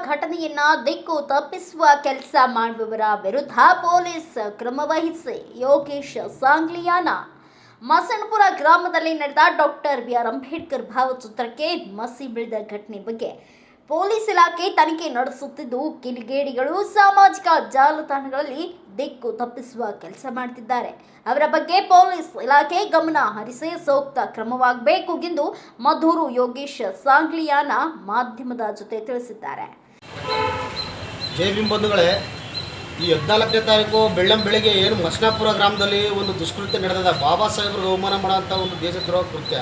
ಘಟನೆಯನ್ನ ದಿಕ್ಕು ತಪ್ಪಿಸುವ ಕೆಲಸ ಮಾಡುವವರ ವಿರುದ್ಧ ಪೊಲೀಸ್ ಕ್ರಮ ವಹಿಸಿ ಯೋಗೇಶ್ ಸಾಂಗ್ಲಿಯಾನ ಮಸಣಪುರ ಗ್ರಾಮದಲ್ಲಿ ನಡೆದ ಡಾಕ್ಟರ್ ಬಿ.ಆರ್. ಅಂಬೇಡ್ಕರ್ ಭಾವಚಿತ್ರಕ್ಕೆ ಮಸಿ ಬೀಳಿದ ಘಟನೆ ಬಗ್ಗೆ ಪೊಲೀಸ್ ಇಲಾಖೆ ತನಿಖೆ ನಡೆಸುತ್ತಿದ್ದು, ಕಿಡಿಗೇಡಿಗಳು ಸಾಮಾಜಿಕ ಜಾಲತಾಣಗಳಲ್ಲಿ ದಿಕ್ಕು ತಪ್ಪಿಸುವ ಕೆಲಸ ಮಾಡುತ್ತಿದ್ದಾರೆ. ಅವರ ಬಗ್ಗೆ ಪೊಲೀಸ್ ಇಲಾಖೆ ಗಮನ ಹರಿಸಿ ಸೂಕ್ತ ಕ್ರಮವಾಗಬೇಕು ಎಂದು ಮಧೂರು ಯೋಗೇಶ್ ಸಾಂಗ್ಲಿಯಾನ ಮಾಧ್ಯಮದ ಜೊತೆ ತಿಳಿಸಿದ್ದಾರೆ. ಜೈ ಭೀಮ್ ಬಂಧುಗಳೇ, ಈ 14ನೇ ತಾರೀಕು ಬೆಳ್ಳಂಬೆಳಿಗ್ಗೆ ಏನು ಮಸಣಪುರ ಗ್ರಾಮದಲ್ಲಿ ಒಂದು ದುಷ್ಕೃತ್ಯ ನಡೆದ ಬಾಬಾ ಸಾಹೇಬ್ರಿಗೆ ಅವಮಾನ ಮಾಡೋಂಥ ಒಂದು ದೇಶದ್ರೋಹ ಕೃತ್ಯ.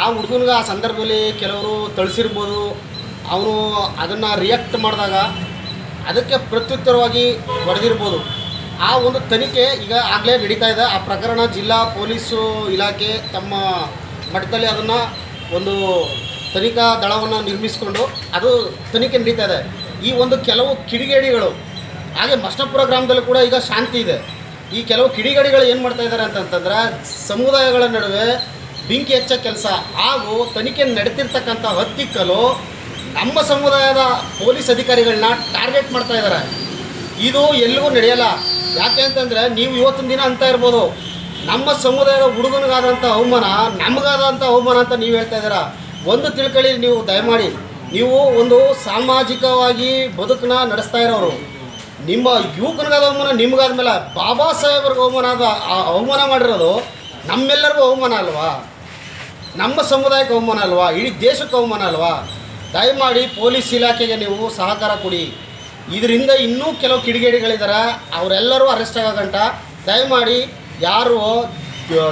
ಆ ಹುಡುಗನಿಗೆ ಆ ಸಂದರ್ಭದಲ್ಲಿ ಕೆಲವರು ಥಳಿಸಿರ್ಬೋದು. ಅವನು ಅದನ್ನು ರಿಯಾಕ್ಟ್ ಮಾಡಿದಾಗ ಅದಕ್ಕೆ ಪ್ರತ್ಯುತ್ತರವಾಗಿ ಹೊಡೆದಿರ್ಬೋದು. ಆ ಒಂದು ತನಿಖೆ ಈಗ ಆಗಲೇ ನಡೀತಾ ಇದೆ. ಆ ಪ್ರಕರಣ ಜಿಲ್ಲಾ ಪೊಲೀಸು ಇಲಾಖೆ ತಮ್ಮ ಮಟ್ಟದಲ್ಲಿ ಅದನ್ನು ಒಂದು ತನಿಖಾ ದಳವನ್ನು ನಿರ್ಮಿಸಿಕೊಂಡು ಅದು ತನಿಖೆ ನಡೀತಾ ಇದೆ. ಈ ಒಂದು ಕೆಲವು ಕಿಡಿಗೇಡಿಗಳು, ಹಾಗೆ ಮಸಣಪುರ ಗ್ರಾಮದಲ್ಲಿ ಕೂಡ ಈಗ ಶಾಂತಿ ಇದೆ. ಈ ಕೆಲವು ಕಿಡಿಗೇಡಿಗಳು ಏನು ಮಾಡ್ತಾ ಇದ್ದಾರೆ ಅಂತಂತಂದ್ರೆ, ಸಮುದಾಯಗಳ ನಡುವೆ ಬೆಂಕಿ ಹಚ್ಚೋ ಕೆಲಸ ಹಾಗೂ ತನಿಖೆ ನಡೆತಿರ್ತಕ್ಕಂಥ ಹತ್ತಿಕ್ಕಲು ನಮ್ಮ ಸಮುದಾಯದ ಪೊಲೀಸ್ ಅಧಿಕಾರಿಗಳನ್ನ ಟಾರ್ಗೆಟ್ ಮಾಡ್ತಾ ಇದ್ದಾರೆ. ಇದು ಎಲ್ಲಿಗೂ ನಡೆಯಲ್ಲ. ಯಾಕೆ ಅಂತಂದರೆ, ನೀವು ಇವತ್ತಿನ ದಿನ ಅಂತ ಇರ್ಬೋದು, ನಮ್ಮ ಸಮುದಾಯದ ಹುಡುಗನಿಗಾದಂಥ ಅವಮಾನ ನಮಗಾದಂಥ ಅವಮಾನ ಅಂತ ನೀವು ಹೇಳ್ತಾ ಇದ್ದೀರಾ. ಒಂದು ತಿಳ್ಕೊಳ್ಳಿ, ನೀವು ದಯಮಾಡಿ, ನೀವು ಒಂದು ಸಾಮಾಜಿಕವಾಗಿ ಬದುಕನ್ನ ನಡೆಸ್ತಾ ಇರೋರು, ನಿಮ್ಮ ಯುವಕನಿಗಾದ ಅವಮಾನ ನಿಮಗಾದ ಮೇಲೆ ಬಾಬಾ ಸಾಹೇಬ್ರಿಗೆ ಅವಮಾನ ಮಾಡಿರೋದು ನಮ್ಮೆಲ್ಲರಿಗೂ ಅವಮಾನ ಅಲ್ವಾ? ನಮ್ಮ ಸಮುದಾಯಕ್ಕೆ ಅವಮಾನ ಅಲ್ವಾ? ಇಡೀ ದೇಶಕ್ಕೆ ಅವಮಾನ ಅಲ್ವಾ? ದಯಮಾಡಿ ಪೊಲೀಸ್ ಇಲಾಖೆಗೆ ನೀವು ಸಹಕಾರ ಕೊಡಿ. ಇದರಿಂದ ಇನ್ನೂ ಕೆಲವು ಕಿಡಿಗೇಡಿಗಳಿದ್ದಾರೆ, ಅವರೆಲ್ಲರೂ ಅರೆಸ್ಟ್ ಆಗೋಗಂಟ ದಯಮಾಡಿ ಯಾರು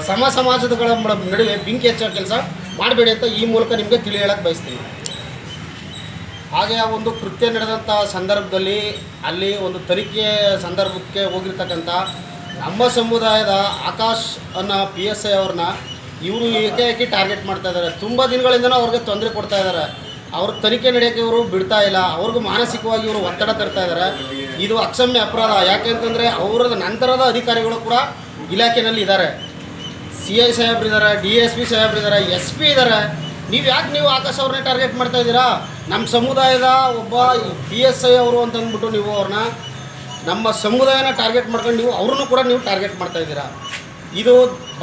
ಸಮಾಜಗಳ ನಡುವೆ ಬೆಂಕಿ ಹಚ್ಚೋ ಕೆಲಸ ಮಾಡಬೇಡಿ ಅಂತ ಈ ಮೂಲಕ ನಿಮಗೆ ತಿಳಿ ಹೇಳಕ್ಕೆ ಬಯಸ್ತೀನಿ. ಹಾಗೆ ಆ ಒಂದು ಕೃತ್ಯ ನಡೆದಂಥ ಸಂದರ್ಭದಲ್ಲಿ ಅಲ್ಲಿ ಒಂದು ತನಿಖೆ ಸಂದರ್ಭಕ್ಕೆ ಹೋಗಿರ್ತಕ್ಕಂಥ ನಮ್ಮ ಸಮುದಾಯದ ಆಕಾಶ್ ಅನ್ನೋ PSI ಅವ್ರನ್ನ ಇವರು ಏಕಾಏಕಿ ಟಾರ್ಗೆಟ್ ಮಾಡ್ತಾ ಇದ್ದಾರೆ. ತುಂಬ ದಿನಗಳಿಂದನೂ ಅವ್ರಿಗೆ ತೊಂದರೆ ಕೊಡ್ತಾ ಇದ್ದಾರೆ. ಅವ್ರ ತನಿಖೆ ನಡೆಯೋಕ್ಕೆ ಇವರು ಬಿಡ್ತಾ ಇಲ್ಲ. ಅವ್ರಿಗೂ ಮಾನಸಿಕವಾಗಿ ಇವರು ಒತ್ತಡ ತರ್ತಾ ಇದ್ದಾರೆ. ಇದು ಅಕ್ಷಮ್ಯ ಅಪರಾಧ. ಯಾಕೆ ಅಂತಂದರೆ, ಅವರ ನಂತರದ ಅಧಿಕಾರಿಗಳು ಕೂಡ ಇಲಾಖೆಯಲ್ಲಿ ಇದ್ದಾರೆ. CI ಸಾಹೇಬ್ರು ಇದ್ದಾರೆ, DSP ಸಾಹೇಬ್ರು ಇದ್ದಾರೆ, SP ಇದ್ದಾರೆ. ನೀವು ಆಕಾಶ್ ಅವ್ರನ್ನೇ ಟಾರ್ಗೆಟ್ ಮಾಡ್ತಾ ಇದ್ದೀರಾ? ನಮ್ಮ ಸಮುದಾಯದ ಒಬ್ಬ PSI ಅವರು ಅಂತ ಅಂದ್ಬಿಟ್ಟು ನೀವು ಅವ್ರನ್ನ ನಮ್ಮ ಸಮುದಾಯನ ಟಾರ್ಗೆಟ್ ಮಾಡ್ಕೊಂಡು ನೀವು ಅವ್ರನ್ನೂ ಕೂಡ ನೀವು ಟಾರ್ಗೆಟ್ ಮಾಡ್ತಾ ಇದ್ದೀರಾ. ಇದು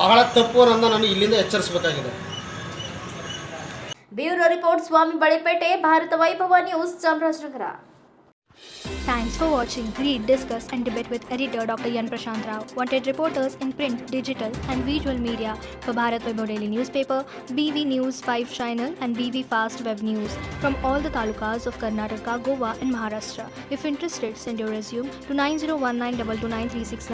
ಬಹಳ ತಪ್ಪು ಅನ್ನೋದನ್ನ ನಾನು ಇಲ್ಲಿಂದ ಎಚ್ಚರಿಸಬೇಕಾಗಿದೆ. ಬ್ಯೂರೋ ರಿಪೋರ್ಟ್, ಸ್ವಾಮಿ ಬಳಿಪೇಟೆ, ಭಾರತ ವೈಭವ news, Chamarajanagar. Thanks for watching. Read, discuss and debate with editor Dr. Yan Prashant Rao. Wanted reporters in print, digital and visual media for Bharat Vaibhav Daily Newspaper, BV News 5 Channel and BV Fast Web News from all the talukas of Karnataka, Goa and Maharashtra. If interested, send your resume to 9019229369.